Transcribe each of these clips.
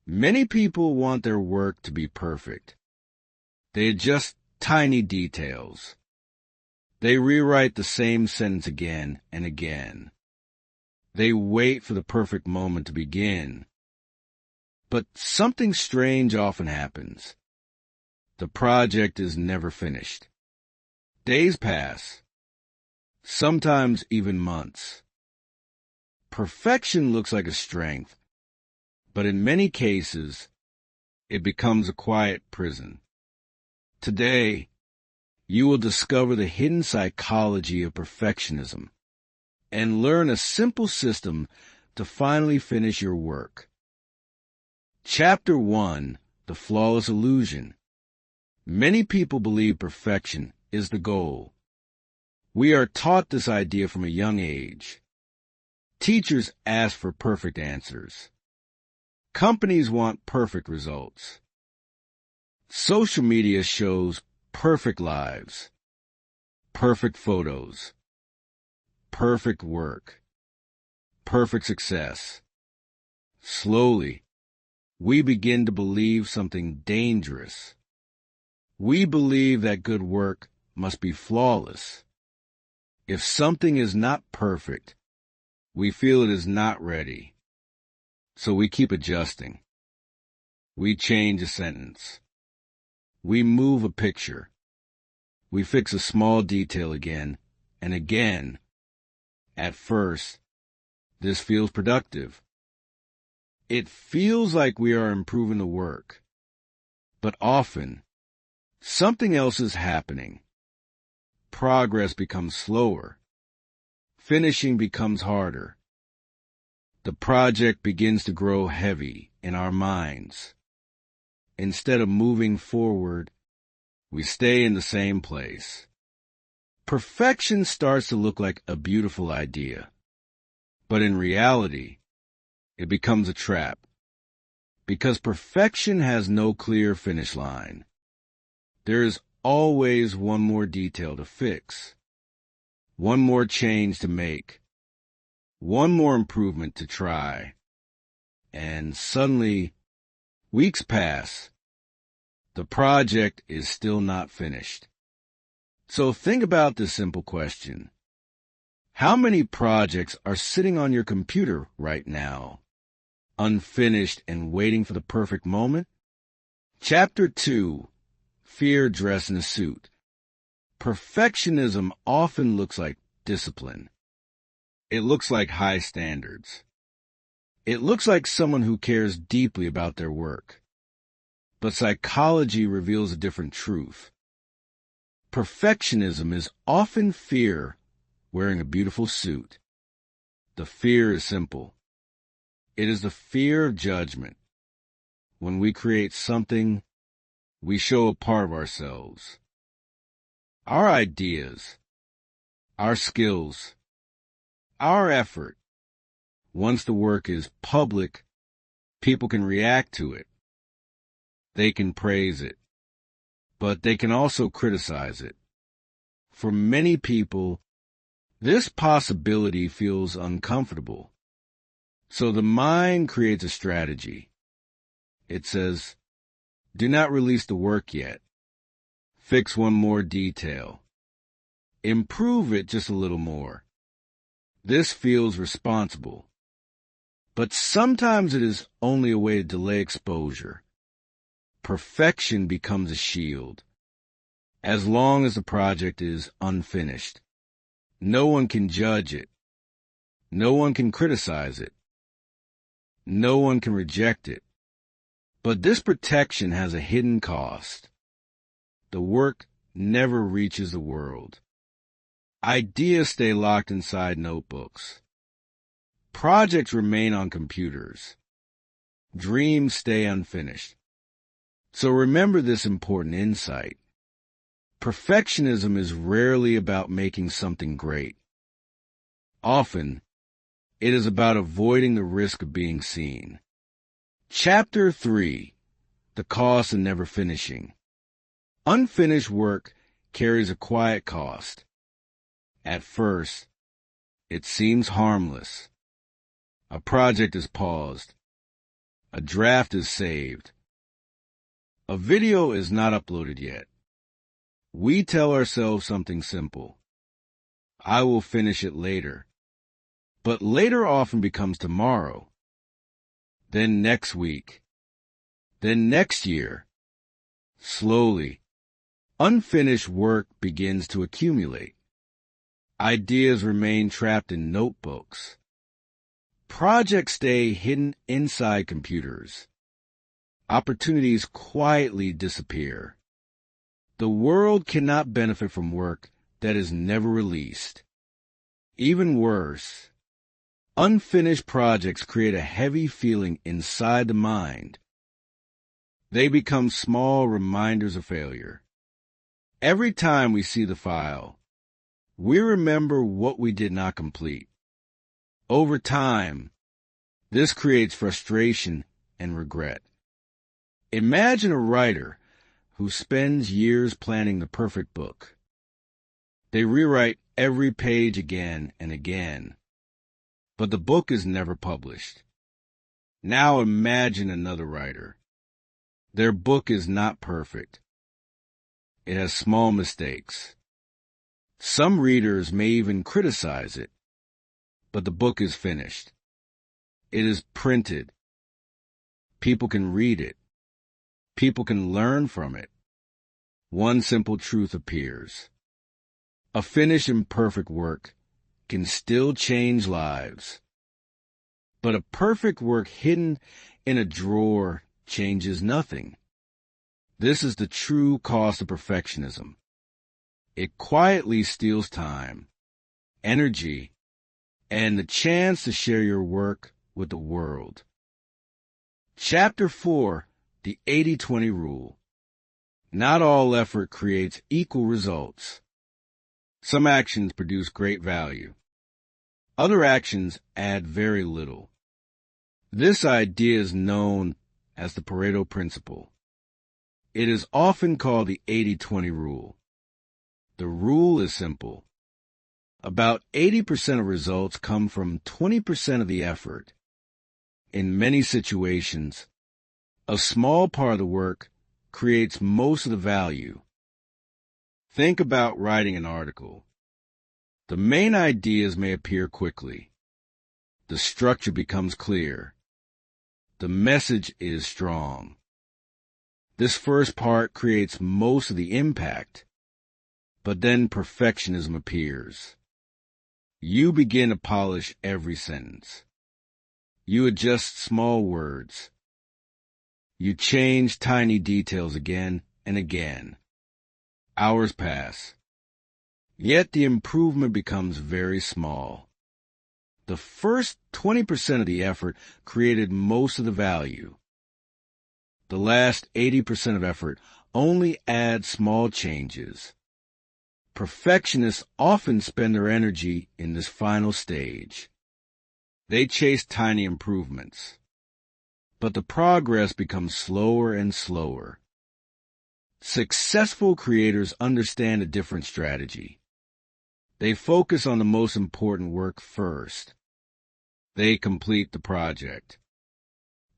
Many people want their work to be perfect. They adjust tiny details. They rewrite the same sentence again and again. They wait for the perfect moment to begin. But something strange often happens. The project is never finished. Days pass, sometimes even months. Perfection looks like a strength, but in many cases, it becomes a quiet prison. Today, you will discover the hidden psychology of perfectionism and learn a simple system to finally finish your work. Chapter 1, The Flawless Illusion. Many people believe perfection is the goal. We are taught this idea from a young age. Teachers ask for perfect answers. Companies want perfect results. Social media shows perfect lives, perfect photos, perfect work, perfect success. Slowly, we begin to believe something dangerous. We believe that good work must be flawless. If something is not perfect, we feel it is not ready. So we keep adjusting. We change a sentence. We move a picture. We fix a small detail again and again. At first, this feels productive. It feels like we are improving the work. But often, something else is happening. Progress becomes slower. Finishing becomes harder. The project begins to grow heavy in our minds. Instead of moving forward, we stay in the same place. Perfection starts to look like a beautiful idea, but in reality, it becomes a trap. Because perfection has no clear finish line. There is always one more detail to fix, one more change to make, one more improvement to try. And suddenly, weeks pass. The project is still not finished. So think about this simple question. How many projects are sitting on your computer right now, unfinished and waiting for the perfect moment? Chapter 2, Fear Dressed in a Suit. Perfectionism often looks like discipline. It looks like high standards. It looks like someone who cares deeply about their work. But psychology reveals a different truth. Perfectionism is often fear wearing a beautiful suit. The fear is simple. It is the fear of judgment. When we create something, we show a part of ourselves. Our ideas, our skills, our effort. Once the work is public, people can react to it. They can praise it, but they can also criticize it. For many people, this possibility feels uncomfortable. So the mind creates a strategy. It says, do not release the work yet. Fix one more detail. Improve it just a little more. This feels responsible. But sometimes it is only a way to delay exposure. Perfection becomes a shield. As long as the project is unfinished, no one can judge it. No one can criticize it. No one can reject it. But this protection has a hidden cost. The work never reaches the world. Ideas stay locked inside notebooks. Projects remain on computers. Dreams stay unfinished. So remember this important insight. Perfectionism is rarely about making something great. Often, it is about avoiding the risk of being seen. Chapter 3, The Cost of Never Finishing. Unfinished work carries a quiet cost. At first, it seems harmless. A project is paused. A draft is saved. A video is not uploaded yet. We tell ourselves something simple. I will finish it later. But later often becomes tomorrow. Then next week. Then next year. Slowly, unfinished work begins to accumulate. Ideas remain trapped in notebooks. Projects stay hidden inside computers. Opportunities quietly disappear. The world cannot benefit from work that is never released. Even worse, unfinished projects create a heavy feeling inside the mind. They become small reminders of failure. Every time we see the file, we remember what we did not complete. Over time, this creates frustration and regret. Imagine a writer who spends years planning the perfect book. They rewrite every page again and again, but the book is never published. Now imagine another writer. Their book is not perfect. It has small mistakes. Some readers may even criticize it, but the book is finished. It is printed. People can read it. People can learn from it. One simple truth appears. A finished and perfect work can still change lives. But a perfect work hidden in a drawer changes nothing. This is the true cost of perfectionism. It quietly steals time, energy, and the chance to share your work with the world. Chapter 4, the 80-20 rule. Not all effort creates equal results. Some actions produce great value. Other actions add very little. This idea is known as the Pareto principle. It is often called the 80-20 rule. The rule is simple. About 80% of results come from 20% of the effort. In many situations, a small part of the work creates most of the value. Think about writing an article. The main ideas may appear quickly. The structure becomes clear. The message is strong. This first part creates most of the impact, but then perfectionism appears. You begin to polish every sentence. You adjust small words. You change tiny details again and again. Hours pass. Yet the improvement becomes very small. The first 20% of the effort created most of the value. The last 80% of effort only adds small changes. Perfectionists often spend their energy in this final stage. They chase tiny improvements, but the progress becomes slower and slower. Successful creators understand a different strategy. They focus on the most important work first. They complete the project.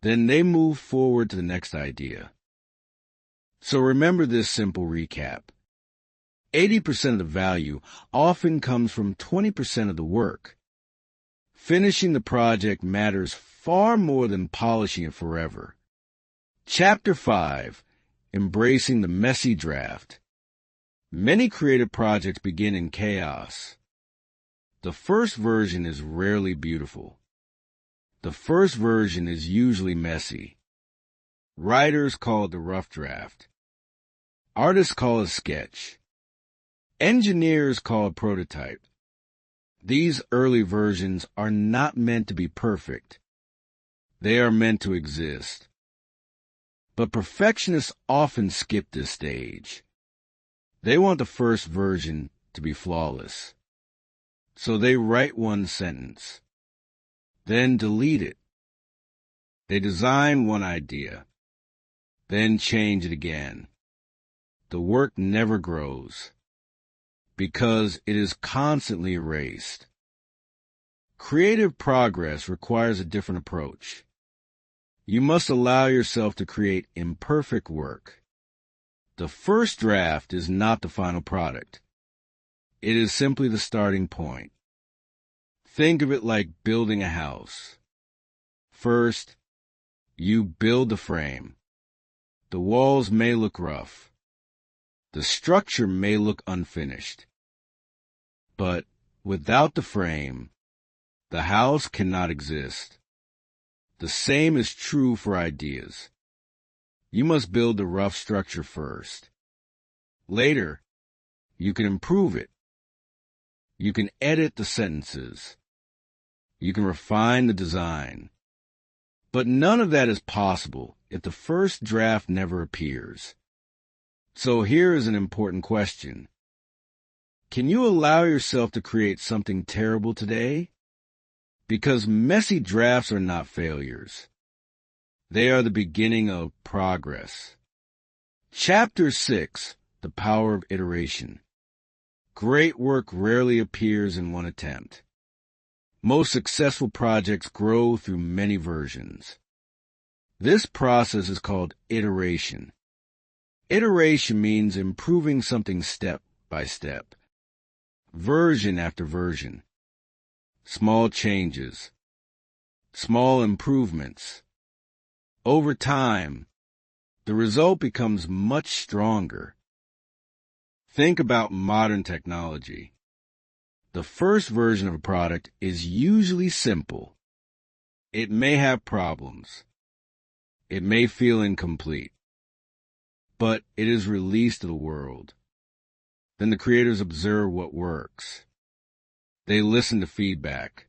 Then they move forward to the next idea. So remember this simple recap. 80% of the value often comes from 20% of the work. Finishing the project matters far more than polishing it forever. Chapter 5, Embracing the Messy Draft. Many creative projects begin in chaos. The first version is rarely beautiful. The first version is usually messy. Writers call it the rough draft. Artists call it sketch. Engineers call it prototype. These early versions are not meant to be perfect. They are meant to exist. But perfectionists often skip this stage. They want the first version to be flawless. So they write one sentence, then delete it. They design one idea, then change it again. The work never grows, because it is constantly erased. Creative progress requires a different approach. You must allow yourself to create imperfect work. The first draft is not the final product. It is simply the starting point. Think of it like building a house. First, you build the frame. The walls may look rough. The structure may look unfinished. But without the frame, the house cannot exist. The same is true for ideas. You must build the rough structure first. Later, you can improve it. You can edit the sentences. You can refine the design. But none of that is possible if the first draft never appears. So here is an important question. Can you allow yourself to create something terrible today? Because messy drafts are not failures. They are the beginning of progress. Chapter 6, The Power of Iteration. Great work rarely appears in one attempt. Most successful projects grow through many versions. This process is called iteration. Iteration means improving something step by step, version after version. Small changes, small improvements. Over time, the result becomes much stronger. Think about modern technology. The first version of a product is usually simple. It may have problems. It may feel incomplete. But it is released to the world. Then the creators observe what works. They listen to feedback.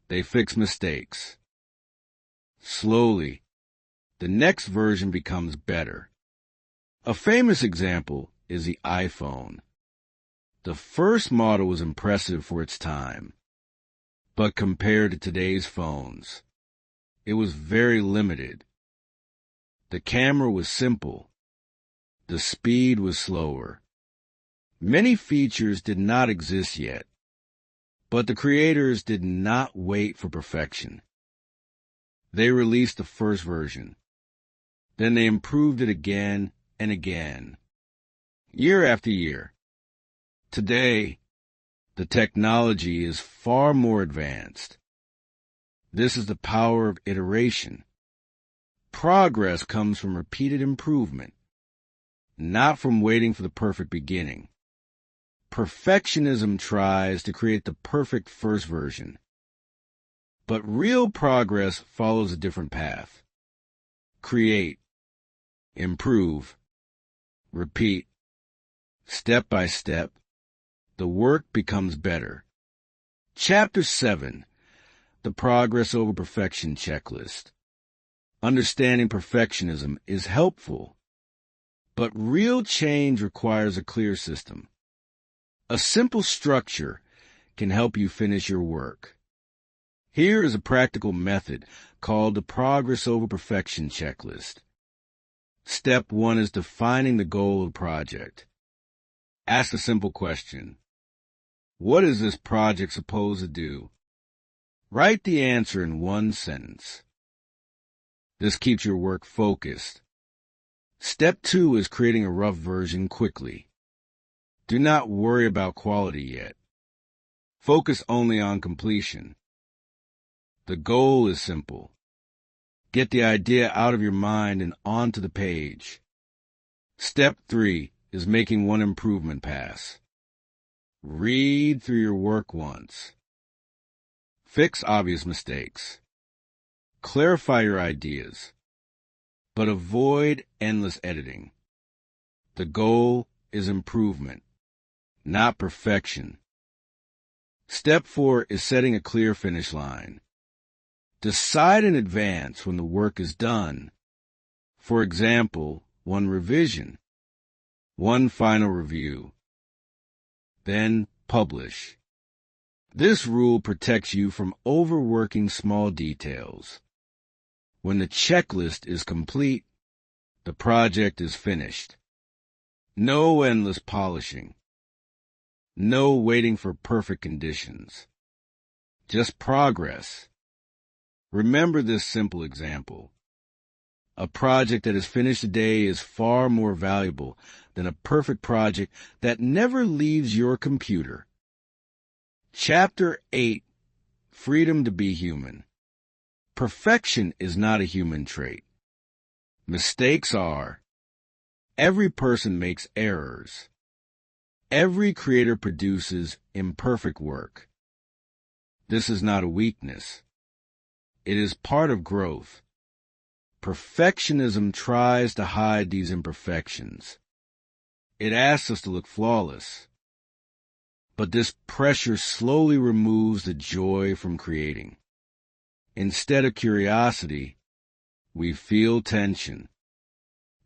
They fix mistakes. Slowly, the next version becomes better. A famous example is the iPhone. The first model was impressive for its time, but compared to today's phones, it was very limited. The camera was simple. The speed was slower. Many features did not exist yet. But the creators did not wait for perfection. They released the first version. Then they improved it again and again, year after year. Today, the technology is far more advanced. This is the power of iteration. Progress comes from repeated improvement, not from waiting for the perfect beginning. Perfectionism tries to create the perfect first version. But real progress follows a different path. Create, improve, repeat. Step by step, the work becomes better. Chapter 7, The Progress Over Perfection Checklist. Understanding perfectionism is helpful, but real change requires a clear system. A simple structure can help you finish your work. Here is a practical method called the Progress Over Perfection Checklist. Step 1 is defining the goal of the project. Ask a simple question. What is this project supposed to do? Write the answer in one sentence. This keeps your work focused. Step 2 is creating a rough version quickly. Do not worry about quality yet. Focus only on completion. The goal is simple. Get the idea out of your mind and onto the page. Step 3 is making one improvement pass. Read through your work once. Fix obvious mistakes. Clarify your ideas. But avoid endless editing. The goal is improvement, not perfection. Step 4 is setting a clear finish line. Decide in advance when the work is done. For example, one revision, one final review. Then publish. This rule protects you from overworking small details. When the checklist is complete, the project is finished. No endless polishing. No waiting for perfect conditions. Just progress. Remember this simple example. A project that is finished today is far more valuable than a perfect project that never leaves your computer. Chapter 8. Freedom to be human. Perfection is not a human trait. Mistakes are. Every person makes errors. Every creator produces imperfect work. This is not a weakness. It is part of growth. Perfectionism tries to hide these imperfections. It asks us to look flawless. But this pressure slowly removes the joy from creating. Instead of curiosity, we feel tension.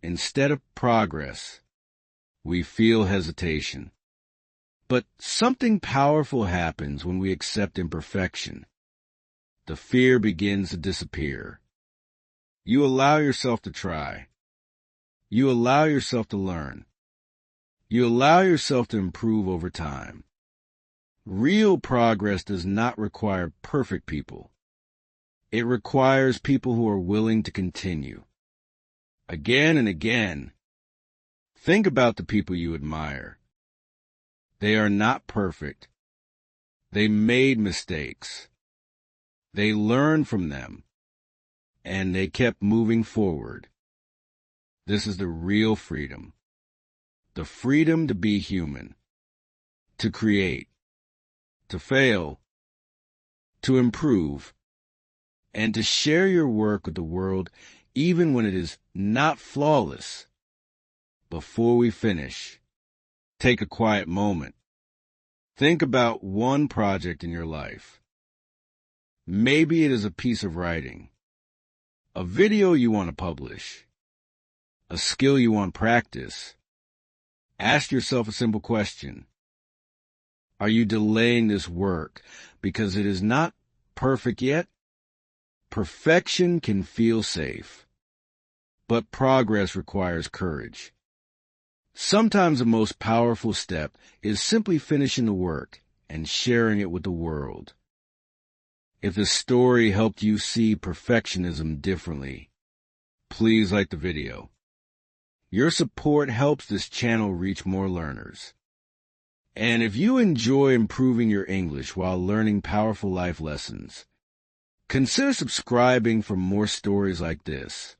Instead of progress, we feel hesitation. But something powerful happens when we accept imperfection. The fear begins to disappear. You allow yourself to try. You allow yourself to learn. You allow yourself to improve over time. Real progress does not require perfect people. It requires people who are willing to continue. Again and again, think about the people you admire. They are not perfect. They made mistakes. They learned from them. And they kept moving forward. This is the real freedom. The freedom to be human. To create. To fail. To improve. And to share your work with the world even when it is not flawless. Before we finish, take a quiet moment. Think about one project in your life. Maybe it is a piece of writing, a video you want to publish, a skill you want to practice. Ask yourself a simple question. Are you delaying this work because it is not perfect yet? Perfection can feel safe, but progress requires courage. Sometimes the most powerful step is simply finishing the work and sharing it with the world. If this story helped you see perfectionism differently, please like the video. Your support helps this channel reach more learners. And if you enjoy improving your English while learning powerful life lessons, consider subscribing for more stories like this.